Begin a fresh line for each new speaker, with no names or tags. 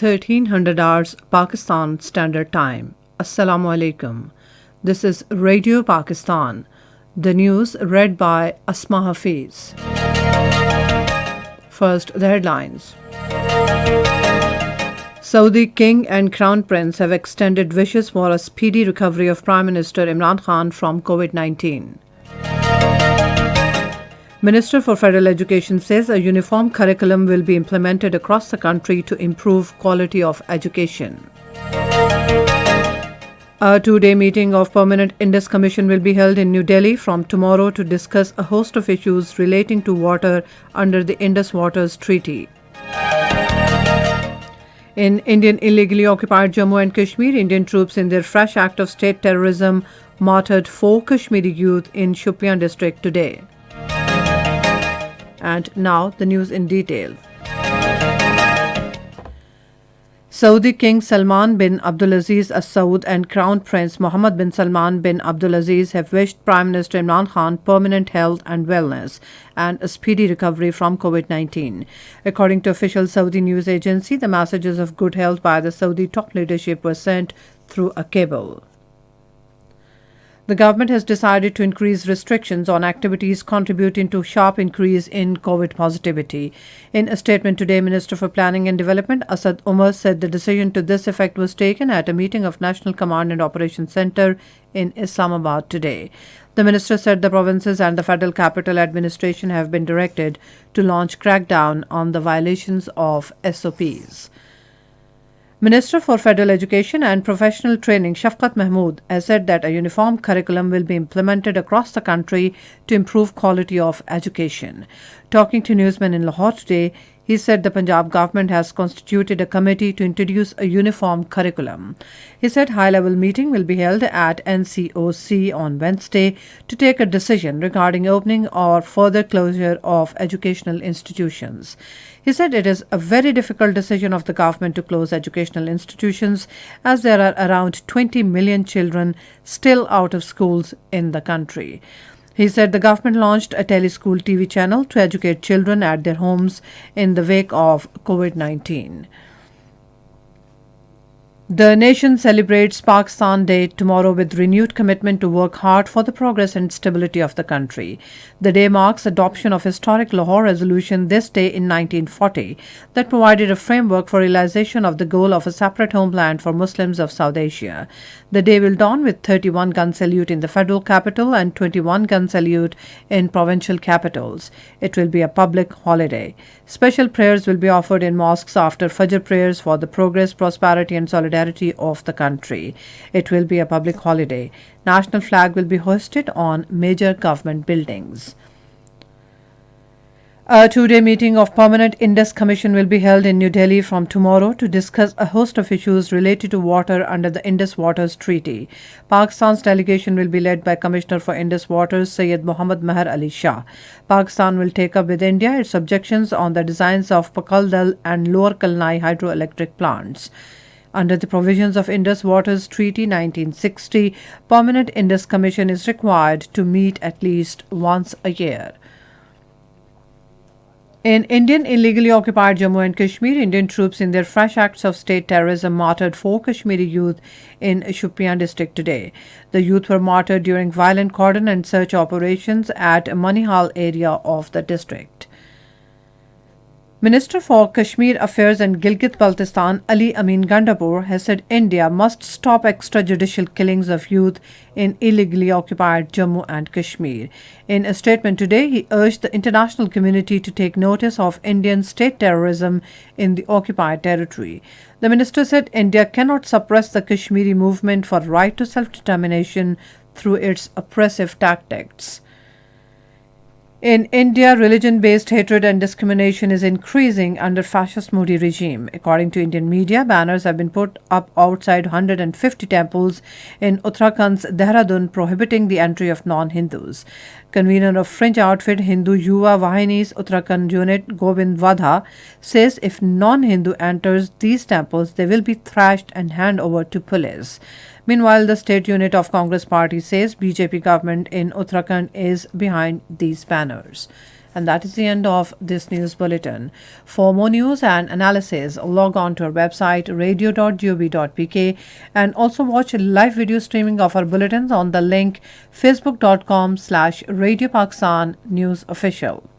1300 hours Pakistan Standard Time. Assalamu alaikum. This is Radio Pakistan. The news read by Asma Hafiz. First, the headlines. Saudi King and Crown Prince have extended wishes for a speedy recovery of Prime Minister Imran Khan from COVID-19. Minister for Federal Education says a uniform curriculum will be implemented across the country to improve quality of education. A two-day meeting of Permanent Indus Commission will be held in New Delhi from tomorrow to discuss a host of issues relating to water under the Indus Waters Treaty. In Indian illegally occupied Jammu and Kashmir, Indian troops in their fresh act of state terrorism martyred 4 Kashmiri youth in Shopian district today. And now the news in detail. Saudi King Salman bin Abdulaziz Al Saud and Crown Prince Mohammed bin Salman bin Abdulaziz have wished Prime Minister Imran Khan permanent health and wellness and a speedy recovery from COVID-19. According to official Saudi news agency, the messages of good health by the Saudi top leadership were sent through a cable. The government has decided to increase restrictions on activities contributing to sharp increase in COVID positivity. In a statement today, Minister for Planning and Development Asad Umar said the decision to this effect was taken at a meeting of National Command and Operations Centre in Islamabad today. The minister said the provinces and the Federal Capital Administration have been directed to launch crackdown on the violations of SOPs. Minister for Federal Education and Professional Training Shafqat Mahmood has said that a uniform curriculum will be implemented across the country to improve quality of education. Talking to newsmen in Lahore today, he said the Punjab government has constituted a committee to introduce a uniform curriculum. He said high-level meeting will be held at NCOC on Wednesday to take a decision regarding opening or further closure of educational institutions. He said it is a very difficult decision of the government to close educational institutions as there are around 20 million children still out of schools in the country. He said the government launched a teleschool TV channel to educate children at their homes in the wake of COVID-19. The nation celebrates Pakistan Day tomorrow with renewed commitment to work hard for the progress and stability of the country. The day marks adoption of historic Lahore Resolution this day in 1940 that provided a framework for realization of the goal of a separate homeland for Muslims of South Asia. The day will dawn with 31 gun salute in the federal capital and 21 gun salute in provincial capitals. It will be a public holiday. Special prayers will be offered in mosques after Fajr prayers for the progress, prosperity and solidarity of the country. It will be a public holiday. National flag will be hoisted on major government buildings. A two-day meeting of Permanent Indus Commission will be held in New Delhi from tomorrow to discuss a host of issues related to water under the Indus Waters Treaty. Pakistan's delegation will be led by Commissioner for Indus Waters Syed Muhammad Meher Ali Shah. Pakistan will take up with India its objections on the designs of Pakal Dal and Lower Kalnai hydroelectric plants. Under the provisions of Indus Waters Treaty 1960, Permanent Indus Commission is required to meet at least once a year. In Indian illegally occupied Jammu and Kashmir, Indian troops in their fresh acts of state terrorism martyred 4 Kashmiri youth in Shopian district today. The youth were martyred during violent cordon and search operations at Manihal area of the district. Minister for Kashmir Affairs and Gilgit-Baltistan Ali Amin Gandapur has said India must stop extrajudicial killings of youth in illegally occupied Jammu and Kashmir. In a statement today, he urged the international community to take notice of Indian state terrorism in the occupied territory. The minister said India cannot suppress the Kashmiri movement for right to self-determination through its oppressive tactics. In India, religion-based hatred and discrimination is increasing under fascist Modi regime. According to Indian media, banners have been put up outside 150 temples in Uttarakhand's Dehradun prohibiting the entry of non-Hindus. Convener of fringe outfit Hindu Yuva Vahini's Uttarakhand unit, Govind Vadha, says if non-Hindu enters these temples, they will be thrashed and handed over to police. Meanwhile, the state unit of Congress party says BJP government in Uttarakhand is behind these banners. And that is the end of this news bulletin. For more news and analysis, log on to our website radio.gov.pk and also watch live video streaming of our bulletins on the link facebook.com/Radio Pakistan News Official.